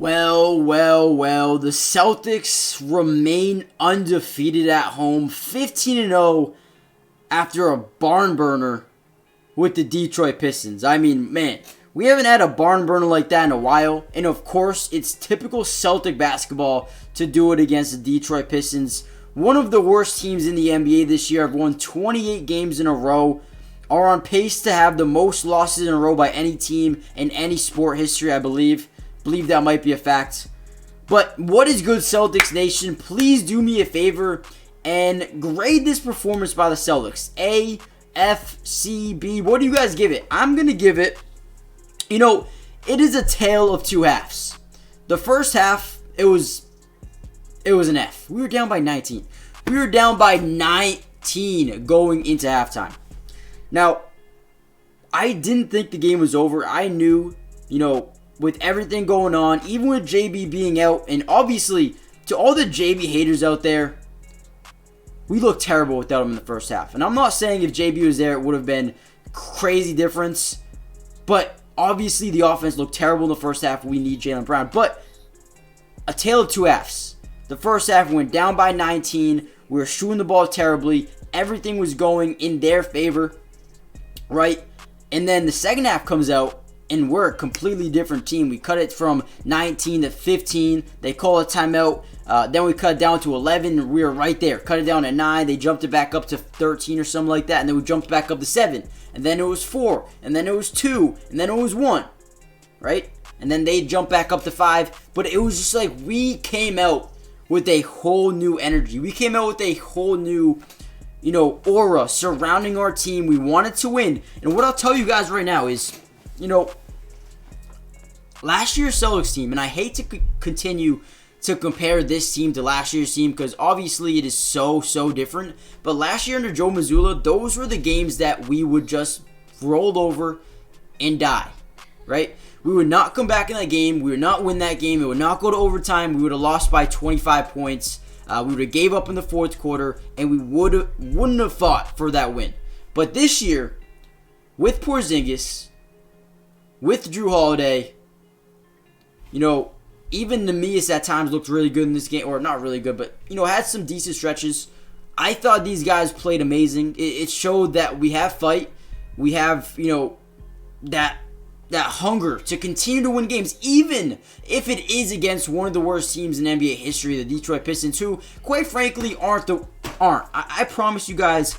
Well, the Celtics remain undefeated at home, 15-0 after a barn burner with the Detroit Pistons. I mean, man, we haven't had a barn burner like that in a while, and of course, it's typical Celtic basketball to do it against the Detroit Pistons. One of the worst teams in the NBA this year have won 28 games in a row, are on pace to have the most losses in a row by any team in any sport history, I believe that might be a fact. But what is good, Celtics Nation? Please do me a favor and grade this performance by the Celtics. A, F, C, B. What do you guys give it? I'm going to give it, it is a tale of two halves. The first half, it was an F. We were down by 19. We were down by 19 going into halftime. Now, I didn't think the game was over. I knew, with everything going on, even with JB being out, and obviously, to all the JB haters out there, we looked terrible without him in the first half. And I'm not saying if JB was there, it would have been crazy difference, but obviously the offense looked terrible in the first half. We need Jaylen Brown. But a tale of two halves. The first half went down by 19. We were shooting the ball terribly. Everything was going in their favor, right? And then the second half comes out, and we're a completely different team. We cut it from 19 to 15. They call a timeout. Then we cut it down to 11. We were right there. Cut it down to 9. They jumped it back up to 13 or something like that. And then we jumped back up to 7. And then it was 4. And then it was 2. And then it was 1. Right? And then they jumped back up to 5. But it was just like we came out with a whole new energy. We came out with a whole new, aura surrounding our team. We wanted to win. And what I'll tell you guys right now is, last year's Celtics team, and I hate to continue to compare this team to last year's team because obviously it is so different. But last year under Joe Mazzulla, those were the games that we would just roll over and die, right? We would not come back in that game. We would not win that game. It would not go to overtime. We would have lost by 25 points. We would have gave up in the fourth quarter, and we wouldn't have fought for that win. But this year, with Porzingis, with Drew Holiday, even Neemias at times looked really good in this game, or not really good, but, had some decent stretches. I thought these guys played amazing. It showed that we have fight. We have, that hunger to continue to win games, even if it is against one of the worst teams in NBA history, the Detroit Pistons, who, quite frankly, aren't. I promise you guys,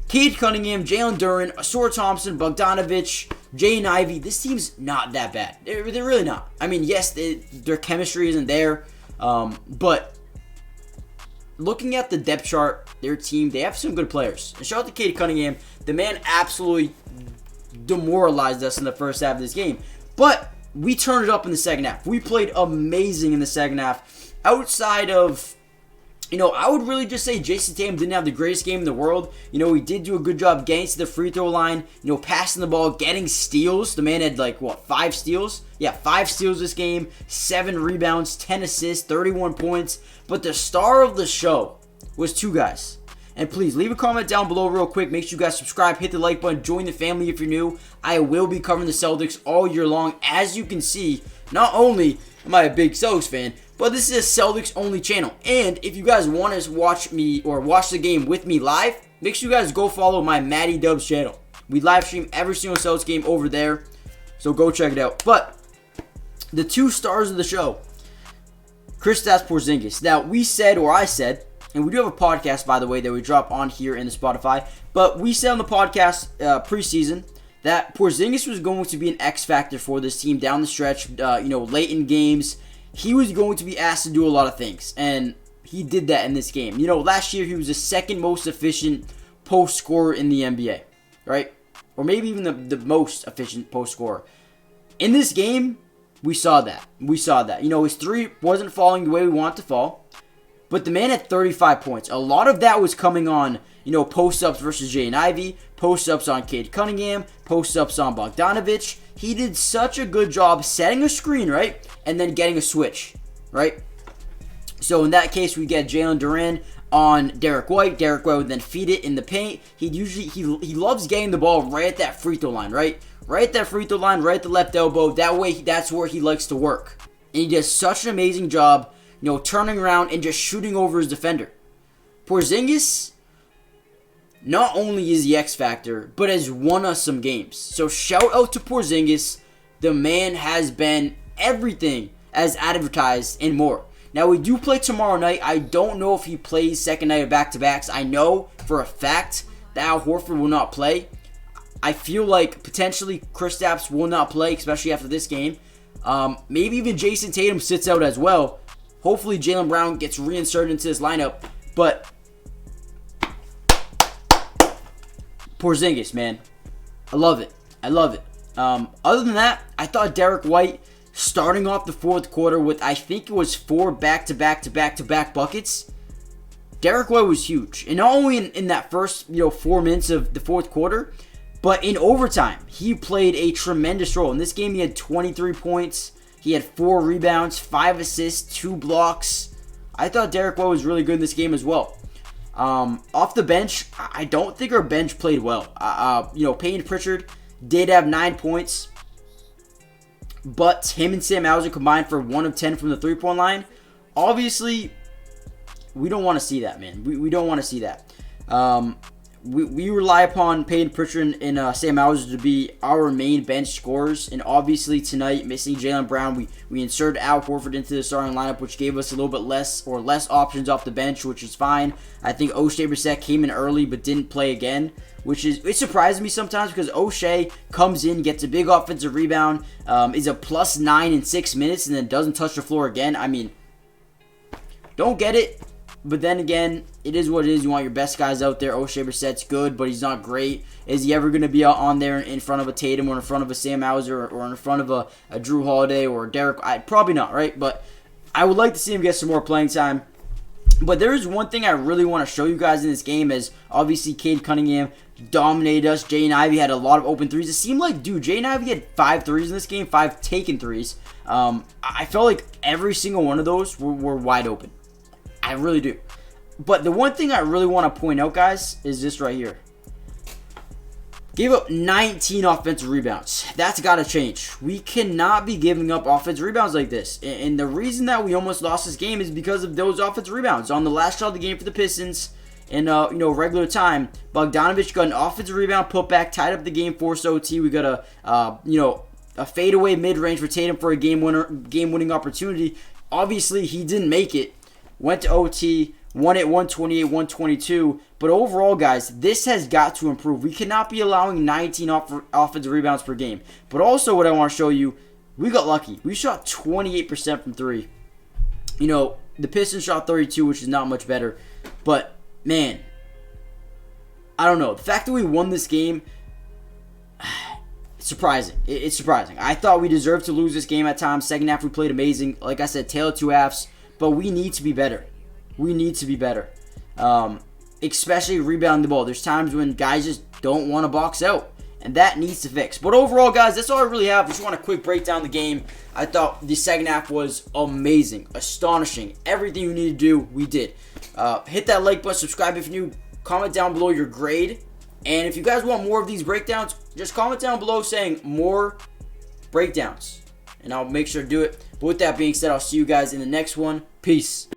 Cade Cunningham, Jalen Duren, Asor Thompson, Bogdanovic, Jaden Ivey, this team's not that bad. They're really not. I mean, yes, their chemistry isn't there, but looking at the depth chart, their team, they have some good players. And shout out to Cade Cunningham. The man absolutely demoralized us in the first half of this game. But we turned it up in the second half. We played amazing in the second half. Outside of, I would really just say Jason Tatum didn't have the greatest game in the world. He did do a good job getting to the free throw line, passing the ball, getting steals. The man had 5 steals? Yeah, 5 steals this game, 7 rebounds, 10 assists, 31 points. But the star of the show was 2 guys. And please, leave a comment down below real quick. Make sure you guys subscribe, hit the like button, join the family if you're new. I will be covering the Celtics all year long. As you can see, not only am I a big Celtics fan, but this is a Celtics only channel. And if you guys want to watch me or watch the game with me live, make sure you guys go follow my Matty Dubs channel. We live stream every single Celtics game over there, so go check it out. But the 2 stars of the show, Kristaps Porzingis. Now, I said, and we do have a podcast, by the way, that we drop on here in the Spotify, but we said on the podcast preseason that Porzingis was going to be an X factor for this team down the stretch, late in games. He was going to be asked to do a lot of things, and he did that in this game. Last year he was the second most efficient post scorer in the NBA, right? Or maybe even the most efficient post scorer. In this game, we saw that. His 3 wasn't falling the way we want it to fall, but the man had 35 points. A lot of that was coming on, post-ups versus Jaden Ivey, post-ups on Cade Cunningham, post-ups on Bogdanovic. He did such a good job setting a screen, right? And then getting a switch, right? So in that case, we get Jalen Duren on Derek White. Derek White would then feed it in the paint. He loves getting the ball right at that free throw line, right? Right at that free throw line, right at the left elbow. That way, that's where he likes to work. And he does such an amazing job, turning around and just shooting over his defender. Porzingis, not only is the X factor, but has won us some games. So shout out to Porzingis. The man has been everything as advertised and more. Now, we do play tomorrow night. I don't know if he plays second night of back-to-backs. I know for a fact that Al Horford will not play. I feel like potentially Kristaps will not play, especially after this game. Maybe even Jason Tatum sits out as well. Hopefully Jaylen Brown gets reinserted into this lineup. But Porzingis, man. I love it. Other than that, I thought Derek White, starting off the fourth quarter with, I think it was 4 back-to-back buckets. Derek White was huge. And not only in that first 4 minutes of the fourth quarter, but in overtime, he played a tremendous role. In this game, he had 23 points. He had 4 rebounds, 5 assists, 2 blocks. I thought Derek White was really good in this game as well. Off the bench, I don't think our bench played well. Peyton Pritchard did have 9 points. But him and Sam Hauser combined for 1 of 10 from the three-point line. Obviously, we don't want to see that, man. We don't want to see that. We rely upon Peyton Pritchard and Sam Hauser to be our main bench scorers. And obviously tonight, missing Jaylen Brown, we inserted Al Horford into the starting lineup, which gave us a little bit less options off the bench, which is fine. I think O'Shea Brissett came in early but didn't play again, it surprises me sometimes because O'Shea comes in, gets a big offensive rebound, is a +9 in 6 minutes, and then doesn't touch the floor again. I mean, don't get it. But then again, it is what it is. You want your best guys out there. O'Shea Brissett's good, but he's not great. Is he ever going to be out on there in front of a Tatum or in front of a Sam Hauser or in front of a Drew Holiday or a Derek? Probably not, right? But I would like to see him get some more playing time. But there is one thing I really want to show you guys in this game is obviously Cade Cunningham dominated us. Jaden Ivey had a lot of open threes. It seemed like, Jaden Ivey had 5 threes in this game, 5 taken threes. I felt like every single one of those were wide open. I really do. But the one thing I really want to point out, guys, is this right here. Gave up 19 offensive rebounds. That's got to change. We cannot be giving up offensive rebounds like this. And the reason that we almost lost this game is because of those offensive rebounds. On the last shot of the game for the Pistons, in regular time, Bogdanovich got an offensive rebound, put back, tied up the game, forced OT. We got a fadeaway mid-range for Tatum for a game-winning opportunity. Obviously, he didn't make it. Went to OT, won it 128-122. But overall, guys, this has got to improve. We cannot be allowing 19 offensive rebounds per game. But also what I want to show you, we got lucky. We shot 28% from 3. The Pistons shot 32, which is not much better. But, man, I don't know. The fact that we won this game, it's surprising. It's surprising. I thought we deserved to lose this game at times. Second half, we played amazing. Like I said, tale of two halves. But we need to be better. We need to be better. Especially rebounding the ball. There's times when guys just don't want to box out. And that needs to fix. But overall, guys, that's all I really have. Just want to quick break down the game. I thought the second half was amazing. Astonishing. Everything you need to do, we did. Hit that like button. Subscribe if you're new. Comment down below your grade. And if you guys want more of these breakdowns, just comment down below saying more breakdowns. And I'll make sure to do it. But with that being said, I'll see you guys in the next one. Peace.